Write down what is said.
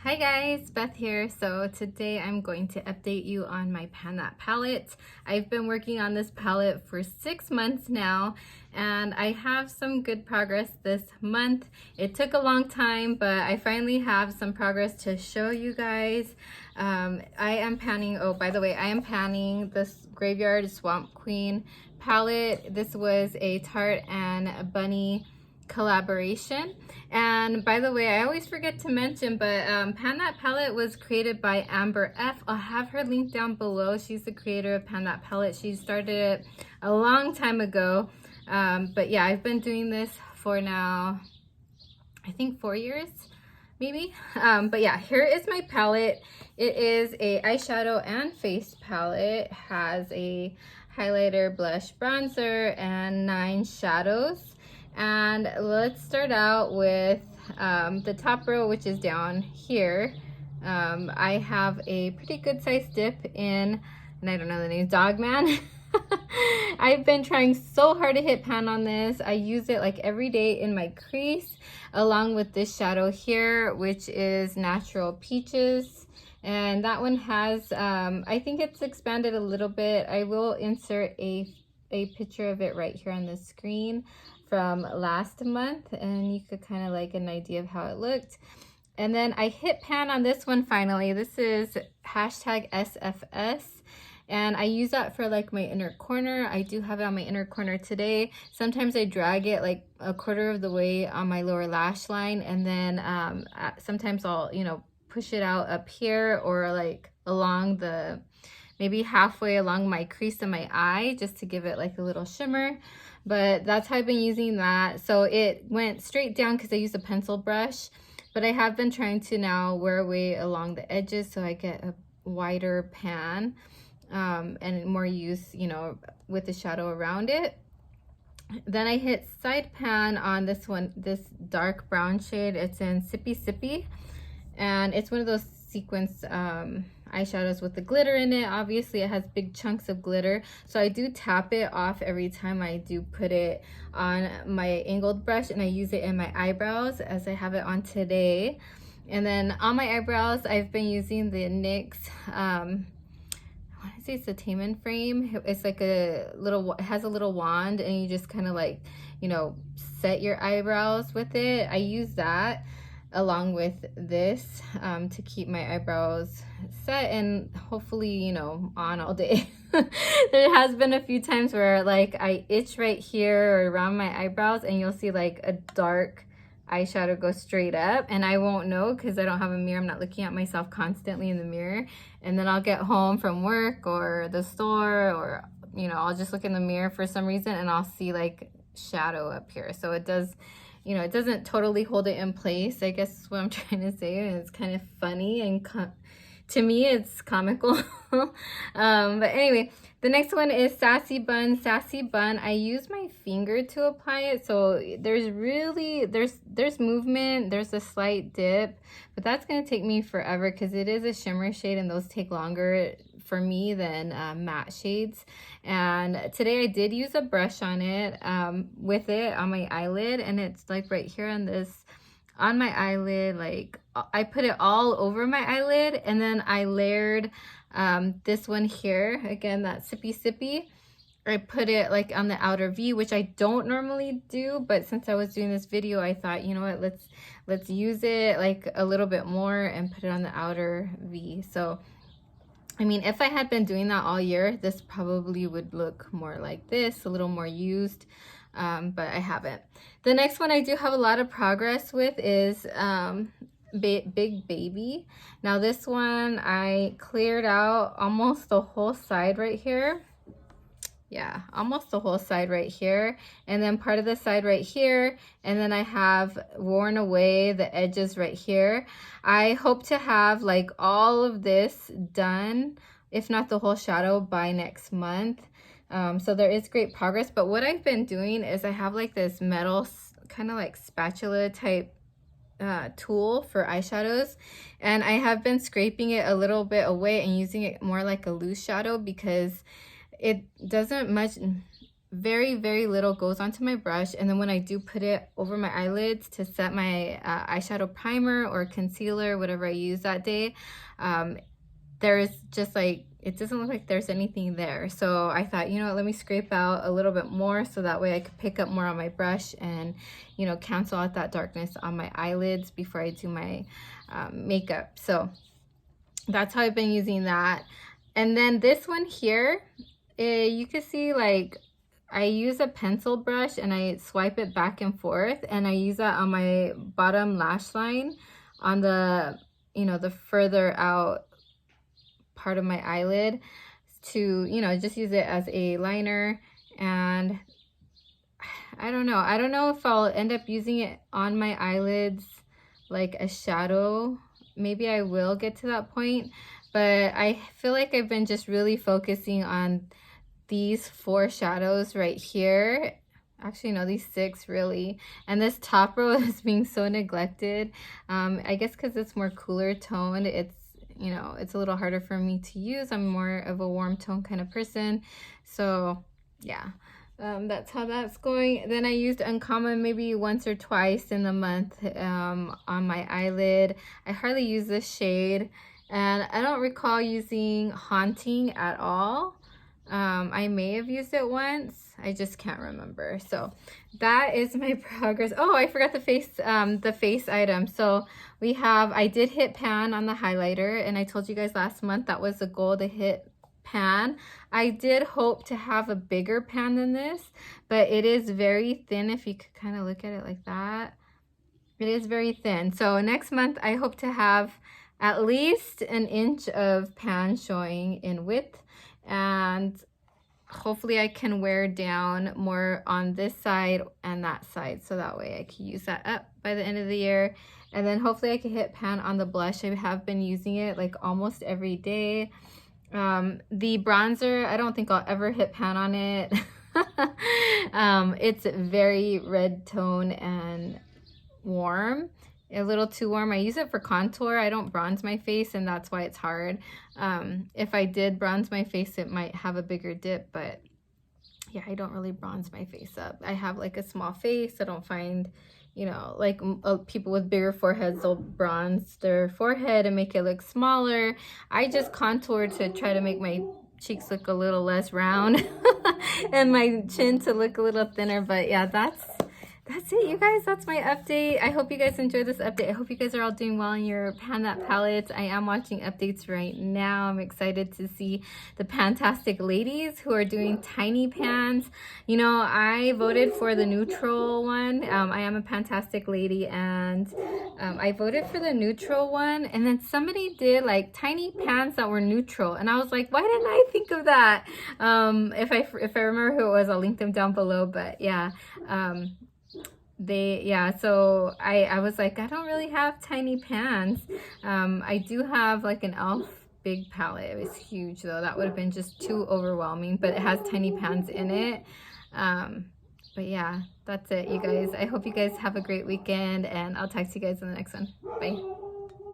Hi guys, Beth here. So today I'm going to update you on my Pan That palette. I've been working on this palette for 6 months now and I have some good progress this month. It took a long time, but I finally have some progress to show you guys. I am panning, oh by the way, I am panning this Graveyard Swamp Queen palette. This was a Tarte and Bunny collaboration. And by the way, I always forget to mention, but Pan That palette was created by Amber F. I'll have her link down below. She's the creator of Pan That palette. She started it a long time ago. But yeah, I've been doing this for now, I think 4 years maybe. But yeah, here is my palette. It is a eyeshadow and face palette. It has a highlighter, blush, bronzer, and 9 shadows. And let's start out with the top row, which is down here. I have a pretty good sized dip in, and I don't know the name, Dogman. I've been trying so hard to hit pan on this. I use it like every day in my crease, along with this shadow here, which is Natural Peaches. And that one has, I think it's expanded a little bit. I will insert a picture of it right here on the screen from last month, and you could kind of like an idea of how it looked. And then I hit pan on this one finally. This is hashtag SFS, and I use that for like my inner corner. I do have it on my inner corner today. Sometimes I drag it like a quarter of the way on my lower lash line, and then sometimes I'll, you know, push it out up here or like along the, maybe halfway along my crease of my eye, just to give it like a little shimmer. But that's how I've been using that. So it went straight down because I used a pencil brush, but I have been trying to now wear away along the edges so I get a wider pan and more use, you know, with the shadow around it. Then I hit side pan on this one, this dark brown shade. It's in Sippy Sippy, and it's one of those sequence eyeshadows with the glitter in it. Obviously it has big chunks of glitter, so I do tap it off every time I do put it on my angled brush, and I use it in my eyebrows as I have it on today. And then on my eyebrows I've been using the NYX I want to say it's a Taman frame. It's like a little, it has a little wand, and you just kind of like, you know, set your eyebrows with it. I use that along with this to keep my eyebrows set and hopefully, you know, on all day. There has been a few times where like I itch right here or around my eyebrows, and you'll see like a dark eyeshadow go straight up, and I won't know because I don't have a mirror. I'm not looking at myself constantly in the mirror. And then I'll get home from work or the store, or, you know, I'll just look in the mirror for some reason and I'll see like shadow up here. So it does, you know, it doesn't totally hold it in place, I guess is what I'm trying to say. And it's kind of funny, and to me it's comical. But anyway, the next one is Sassy Bun. Sassy Bun, I use my finger to apply it, so there's really, there's movement, there's a slight dip, but that's going to take me forever because it is a shimmer shade, and those take longer for me than matte shades. And today I did use a brush on it, with it on my eyelid, and it's like right here on this, on my eyelid, like I put it all over my eyelid, and then I layered this one here, again, that Sippy Sippy. I put it like on the outer V, which I don't normally do, but since I was doing this video, I thought, you know what, let's use it like a little bit more and put it on the outer V. So I mean, if I had been doing that all year, this probably would look more like this, a little more used, but I haven't. The next one I do have a lot of progress with is Big Baby. Now this one I cleared out almost the whole side right here. Yeah, almost the whole side right here, and then part of the side right here, and then I have worn away the edges right here. I hope to have like all of this done, if not the whole shadow, by next month. So there is great progress, but what I've been doing is I have like this metal kind of like spatula type tool for eyeshadows, and I have been scraping it a little bit away and using it more like a loose shadow because it doesn't very, very little goes onto my brush, and then when I do put it over my eyelids to set my eyeshadow primer or concealer, whatever I use that day, there's just like, it doesn't look like there's anything there. So I thought, you know what, let me scrape out a little bit more so that way I could pick up more on my brush and, you know, cancel out that darkness on my eyelids before I do my makeup. So that's how I've been using that. And then this one here, you can see like I use a pencil brush and I swipe it back and forth, and I use that on my bottom lash line on the, you know, the further out part of my eyelid to, you know, just use it as a liner. And I don't know if I'll end up using it on my eyelids like a shadow. Maybe I will get to that point, but I feel like I've been just really focusing on these 4 shadows right here. Actually, no, these 6 really. And this top row is being so neglected. I guess because it's more cooler toned, it's, you know, it's a little harder for me to use. I'm more of a warm tone kind of person. So yeah, that's how that's going. Then I used Uncommon maybe once or twice in the month on my eyelid. I hardly use this shade, and I don't recall using Haunting at all. I may have used it once, I just can't remember. So that is my progress. Oh, I forgot the face item. So we have, I did hit pan on the highlighter, and I told you guys last month that was the goal, to hit pan. I did hope to have a bigger pan than this, but it is very thin. If you could kind of look at it like that, it is very thin. So next month I hope to have at least an inch of pan showing in width, and hopefully I can wear down more on this side and that side, so that way I can use that up by the end of the year. And then hopefully I can hit pan on the blush. I have been using it like almost every day. The bronzer, I don't think I'll ever hit pan on it. It's very red tone and warm, a little too warm. I use it for contour. I don't bronze my face, and that's why it's hard. If I did bronze my face, it might have a bigger dip, but yeah, I don't really bronze my face up. I have like a small face. I don't find, you know, like people with bigger foreheads, they'll bronze their forehead and make it look smaller. I just contour to try to make my cheeks look a little less round and my chin to look a little thinner. But yeah, that's it, you guys. That's my update. I hope you guys enjoyed this update. I hope you guys are all doing well in your Pan That palettes. I am watching updates right now. I'm excited to see the Pantastic ladies who are doing tiny pans. You know, I voted for the neutral one. I am a Pantastic lady, and I voted for the neutral one, and then somebody did like tiny pans that were neutral, and I was like, why didn't I think of that? If I remember who it was, I'll link them down below. But yeah, so I was like, I don't really have tiny pans. I do have like an e.l.f. big palette. It was huge though. That would have been just too overwhelming, but it has tiny pans in it. But yeah, that's it, you guys. I hope you guys have a great weekend, and I'll talk to you guys in the next one. Bye.